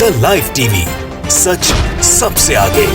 The live TV, सच सबसे आगे।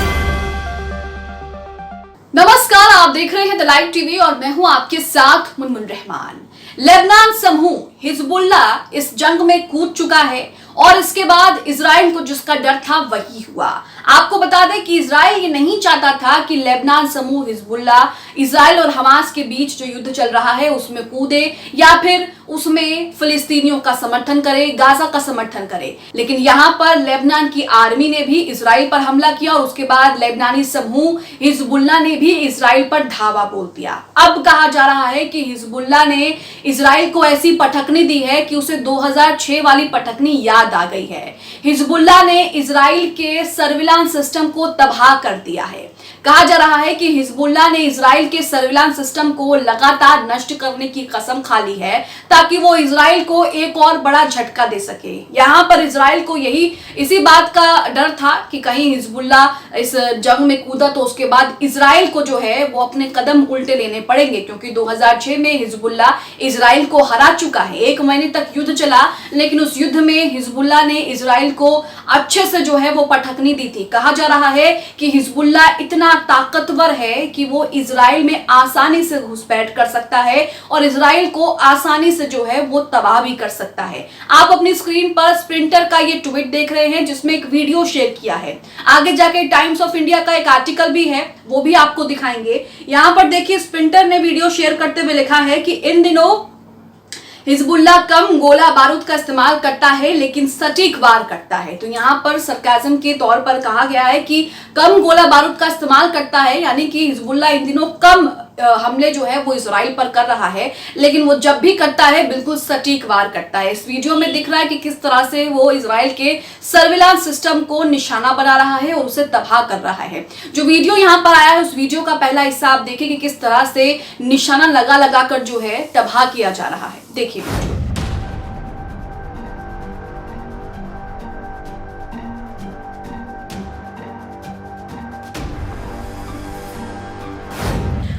नमस्कार, आप देख रहे हैं द लाइव टीवी और मैं हूं आपके साथ मुनमुन रहमान। लेबनान समूह हिजबुल्ला इस जंग में कूद चुका है और इसके बाद इजराइल को जिसका डर था वही हुआ। आपको बता दें कि इजराइल ये नहीं चाहता था कि लेबनान समूह हिजबुल्ला इजराइल और हमास के बीच जो युद्ध चल रहा है उसमें कूदे या फिर उसमें फिलिस्तीनियों का समर्थन करे, गाजा का समर्थन करे। लेकिन यहाँ पर लेबनान की आर्मी ने भी इजराइल पर हमला किया और उसके बाद लेबनानी समूह हिजबुल्ला ने भी इजराइल पर धावा बोल दिया। अब कहा जा रहा है कि हिजबुल्ला ने इजराइल को ऐसी पटकनी दी है कि उसे 2006 वाली पटकनी याद आ गई है। हिजबुल्ला ने इजराइल के सर्विलांस सिस्टम को तबाह कर दिया है। कहा जा रहा है कि हिजबुल्ला ने इजराइल के सर्विलांस सिस्टम को लगातार नष्ट करने की कसम खा ली है ताकि वो इजराइल को एक और बड़ा झटका दे सके। यहाँ पर इजराइल को इसी बात का डर था कि कहीं हिजबुल्ला इस जंग में कूदा तो उसके बाद इजराइल को जो है वो अपने कदम उल्टे लेने पड़ेंगे, क्योंकि 2006 में हिजबुल्ला इजराइल को हरा चुका है। 1 महीने तक युद्ध चला, लेकिन उस युद्ध में हिजबुल्ला ने इजराइल को अच्छे से जो है वो पटकनी दी थी। कहा जा रहा है कि हिजबुल्ला इतना ताकतवर है कि वो इजराइल में आसानी से घुसपैठ कर सकता है और इजराइल को आसानी से जो है वो तबाह भी कर सकता है। आप अपनी स्क्रीन पर स्प्रिंटर का ये ट्वीट देख रहे हैं जिसमें एक वीडियो शेयर किया है। आगे जाके टाइम्स ऑफ इंडिया का एक आर्टिकल भी है, वो भी आपको दिखाएंगे। यहां पर देखिए, स्प्रिंटर ने वीडियो शेयर करते हुए लिखा है कि इन दिनों हिजबुल्ला कम गोला बारूद का इस्तेमाल करता है लेकिन सटीक वार करता है। तो यहाँ पर सरकाज़म के तौर पर कहा गया है कि कम गोला बारूद का इस्तेमाल करता है, यानी कि हिजबुल्ला इन दिनों कम हमले जो है वो इजराइल पर कर रहा है, लेकिन वो जब भी करता है बिल्कुल सटीक वार करता है। इस वीडियो में दिख रहा है कि किस तरह से वो इजराइल के सर्विलांस सिस्टम को निशाना बना रहा है और उसे तबाह कर रहा है। जो वीडियो यहाँ पर आया है उस वीडियो का पहला हिस्सा आप देखिए कि किस तरह से निशाना लगा लगा कर जो है तबाह किया जा रहा है। देखिए,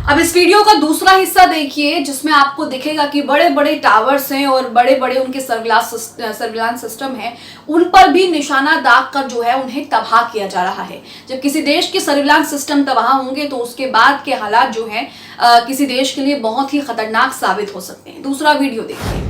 अब इस वीडियो का दूसरा हिस्सा देखिए जिसमें आपको दिखेगा कि बड़े बड़े टावर्स हैं और बड़े बड़े उनके सर्विलांस सिस्टम हैं, उन पर भी निशाना दाग कर जो है उन्हें तबाह किया जा रहा है। जब किसी देश के सर्विलांस सिस्टम तबाह होंगे तो उसके बाद के हालात जो हैं किसी देश के लिए बहुत ही खतरनाक साबित हो सकते हैं। दूसरा वीडियो देखिए।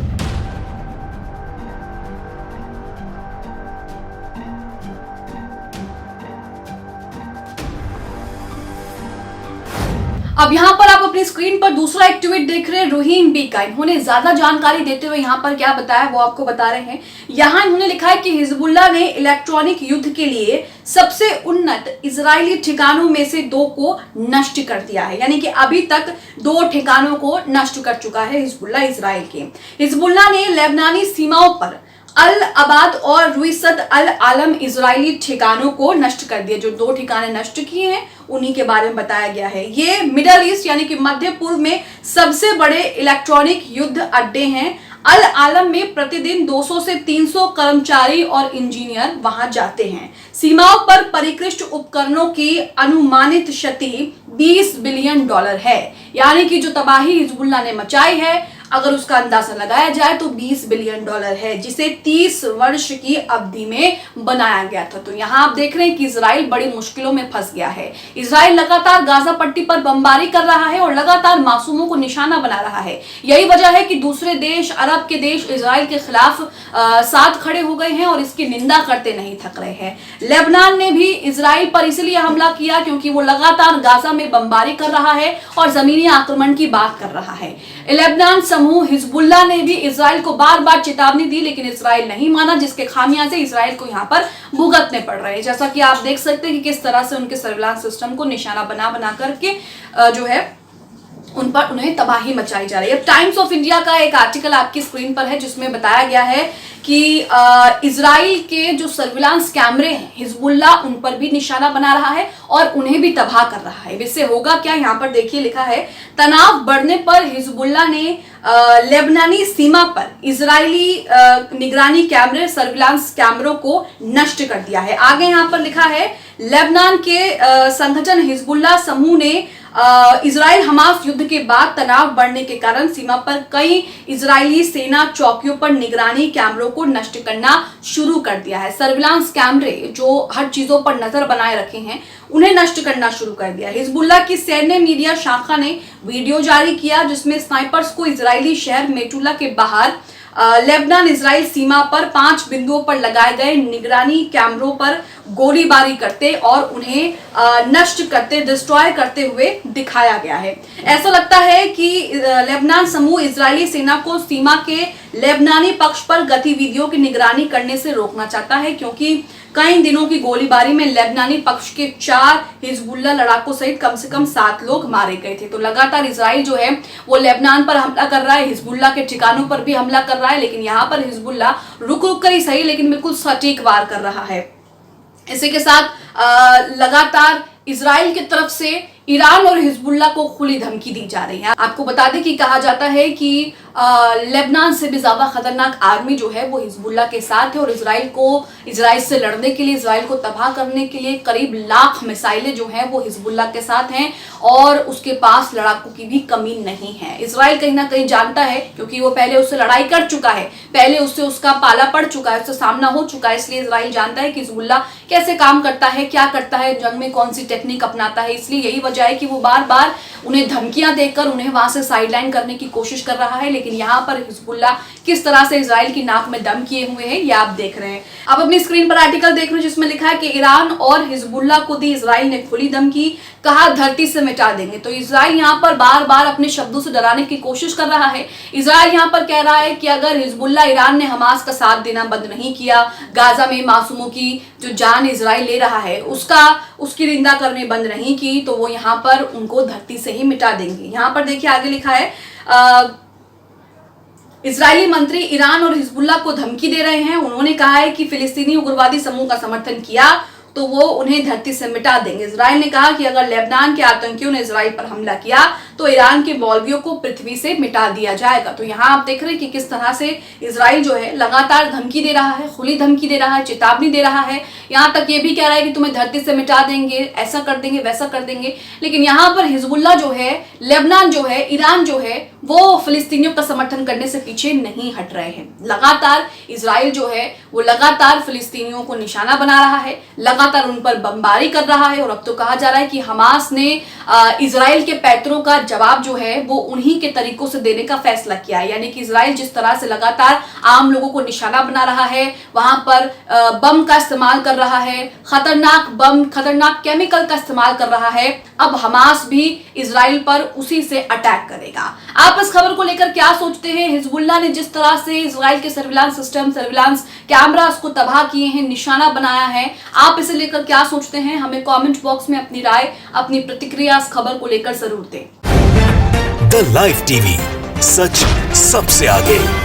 अब यहाँ पर आप अपनी स्क्रीन पर दूसरा एक ट्वीट देख रहे हैं रोहिम बी का। इन्होंने ज्यादा जानकारी देते हुए यहाँ पर क्या बताया वो आपको बता रहे हैं। यहाँ इन्होंने लिखा है कि हिजबुल्ला ने इलेक्ट्रॉनिक युद्ध के लिए सबसे उन्नत इजरायली ठिकानों में से 2 को नष्ट कर दिया है, यानी कि अभी तक 2 ठिकानों को नष्ट कर चुका है हिजबुल्ला इजराइल के। हिजबुल्ला ने लेबनानी सीमाओं पर अल अबाद और रुइसत अल आलम इजरायली ठिकानों को नष्ट कर दिए। जो 2 ठिकाने नष्ट किए हैं उन्हीं के बारे में बताया गया है। ये मिडल ईस्ट यानी कि मध्य पूर्व में सबसे बड़े इलेक्ट्रॉनिक युद्ध अड्डे हैं। अल आलम में प्रतिदिन 200 से 300 कर्मचारी और इंजीनियर वहां जाते हैं। सीमाओं पर परिष्कृत उपकरणों की अनुमानित क्षति $20 बिलियन है, यानी कि जो तबाही हिजबुल्ला ने मचाई है अगर उसका अंदाजा लगाया जाए तो $20 बिलियन है, जिसे 30 वर्ष की अवधि में बनाया गया था। तो यहाँ आप देख रहे हैं कि इजराइल बड़ी मुश्किलों में फंस गया है। इजराइल लगातार गाजा पट्टी पर बमबारी कर रहा है और लगातार मासूमों को निशाना बना रहा है। यही वजह है कि दूसरे देश, अरब के देश इजराइल के खिलाफ साथ खड़े हो गए हैं और इसकी निंदा करते नहीं थक रहे हैं। लेबनान ने भी इजराइल पर इसलिए हमला किया क्योंकि वो लगातार गाजा में बमबारी कर रहा है और जमीनी आक्रमण की बात कर रहा है। लेबनान समूह हिजबुल्ला ने भी इजराइल को बार बार चेतावनी दी, लेकिन इजराइल नहीं माना, जिसके खामियाजे इजराइल को यहाँ पर भुगतने पड़ रहे हैं। जैसा कि आप देख सकते हैं कि किस तरह से उनके सर्विलांस सिस्टम को निशाना बना बना करके जो है उन पर उन्हें तबाही मचाई जा रही है। अब टाइम्स ऑफ इंडिया का एक आर्टिकल आपकी स्क्रीन पर है जिसमें बताया गया है कि इजराइल के जो सर्विलांस कैमरे हैं हिजबुल्ला उन पर भी निशाना बना रहा है और उन्हें भी तबाह कर रहा है। इससे होगा क्या, यहाँ पर देखिए लिखा है, तनाव बढ़ने पर हिजबुल्ला ने लेबनानी सीमा पर इजरायली निगरानी कैमरे सर्विलांस कैमरों को नष्ट कर दिया है। आगे यहां पर लिखा है लेबनान के संगठन हिजबुल्लाह समूह ने इजराइल हमास युद्ध के बाद तनाव बढ़ने के कारण सीमा पर कई इजरायली सेना चौकियों पर निगरानी कैमरों को नष्ट करना शुरू कर दिया है। सर्विलांस कैमरे जो हर चीजों पर नजर बनाए रखे हैं उन्हें नष्ट करना शुरू कर दिया। हिजबुल्लाह की सैन्य मीडिया शाखा ने वीडियो जारी किया जिसमें स्नाइपर्स को इजरायली शहर मेटुला के बाहर लेबनान इजराइल सीमा पर 5 बिंदुओं पर लगाए गए निगरानी कैमरों पर गोलीबारी करते और उन्हें नष्ट करते, डिस्ट्रॉय करते हुए दिखाया गया है। ऐसा लगता है कि लेबनान समूह इजरायली सेना को सीमा के लेबनानी पक्ष पर गतिविधियों की निगरानी करने से रोकना चाहता है, क्योंकि कई दिनों की गोलीबारी में लेबनानी पक्ष के 4 हिजबुल्लाह लड़ाकों सहित कम से कम 7 लोग मारे गए थे। तो लगातार इजराइल जो है वो लेबनान पर हमला कर रहा है, हिजबुल्लाह के ठिकानों पर भी हमला कर रहा है, लेकिन यहाँ पर हिजबुल्लाह रुक रुक कर ही सही लेकिन बिल्कुल सटीक वार कर रहा है। इसी के साथ लगातार इजराइल की तरफ से ईरान और हिजबुल्लाह को खुली धमकी दी जा रही है। आपको बता दें कि कहा जाता है कि लेबनान से भी ज्यादा खतरनाक आर्मी जो है वो हिजबुल्लाह के साथ है और इजराइल से लड़ने के लिए, इजराइल को तबाह करने के लिए करीब 1 लाख मिसाइलें जो हैं वो हिजबुल्लाह के साथ हैं और उसके पास लड़ाकों की भी कमी नहीं है। इजराइल कहीं ना कहीं जानता है, क्योंकि वो पहले उससे लड़ाई कर चुका है, पहले उससे उसका पाला पड़ चुका है, उससे सामना हो चुका है, इसलिए इजराइल जानता है कि हिजबुल्लाह कैसे काम करता है, क्या करता है, जंग में कौन सी टेक्निक अपनाता है। इसलिए यही वजह है कि वो बार बार उन्हें धमकियां देकर उन्हें वहां से साइडलाइन करने की कोशिश कर रहा है। लेकिन यहाँ पर हिजबुल्लाह किस तरह से इजराइल की नाक में दम किए हुए हैं ये आप देख रहे हैं। अब अपनी स्क्रीन पर आर्टिकल देख रहे हैं जिसमें लिखा है कि ईरान और हिजबुल्लाह को दी इजराइल ने खुली धमकी, कहा धरती से मिटा देंगे। तो इजराइल यहाँ पर बार बार अपने शब्दों से डराने की कोशिश कर रहा है। इजराइल यहाँ पर कह रहा है कि अगर हिजबुल्लाह ईरान ने हमास का साथ देना बंद नहीं किया, गाजा में मासूमों की जो जान इजराइल ले रहा है उसकी निंदा करने बंद नहीं की, तो वो यहाँ पर उनको धरती से ही मिटा देंगे। यहाँ पर देखिए आगे लिखा है इजरायली मंत्री ईरान और हिजबुल्लाह को धमकी दे रहे हैं। उन्होंने कहा है कि फिलिस्तीनी उग्रवादी समूह का समर्थन किया तो वो उन्हें धरती से मिटा देंगे। इजराइल ने कहा कि अगर लेबनान के आतंकियों ने इजराइल पर हमला किया तो ईरान के मौलवियों को पृथ्वी से मिटा दिया जाएगा। तो यहाँ आप देख रहे हैं कि किस तरह से इजराइल जो है लगातार धमकी दे रहा है, खुली धमकी दे रहा है, चेतावनी दे रहा है। यहाँ तक ये भी कह रहा है कि तुम्हें धरती से मिटा देंगे, ऐसा कर देंगे, वैसा कर देंगे। लेकिन यहाँ पर हिजबुल्लाह जो है, लेबनान जो है, ईरान जो है वो फिलिस्तीनियों का समर्थन करने से पीछे नहीं हट रहे हैं। लगातार इजराइल जो है वो लगातार फिलिस्तीनियों को निशाना बना रहा है, लगातार उन पर बमबारी कर रहा है। और अब तो कहा जा रहा है कि हमास ने इजराइल के पैतरों का जवाब जो है वो उन्हीं के तरीकों से देने का फैसला किया है। यानी कि इजराइल जिस तरह से लगातार आम लोगों को निशाना बना रहा है, वहां पर बम का इस्तेमाल कर रहा है, खतरनाक बम, खतरनाक केमिकल का इस्तेमाल कर रहा है, अब हमास भी इजराइल पर उसी से अटैक करेगा। आप इस खबर को लेकर क्या सोचते हैं? हिजबुल्लाह ने जिस तरह से इजराइल के सर्विलांस सिस्टम, सर्विलांस कैमरास को तबाह किए हैं, निशाना बनाया है, आप इसे लेकर क्या सोचते हैं? हमें कमेंट बॉक्स में अपनी राय, अपनी प्रतिक्रिया इस खबर को लेकर जरूर दें। द लाइव टीवी, सच सबसे आगे।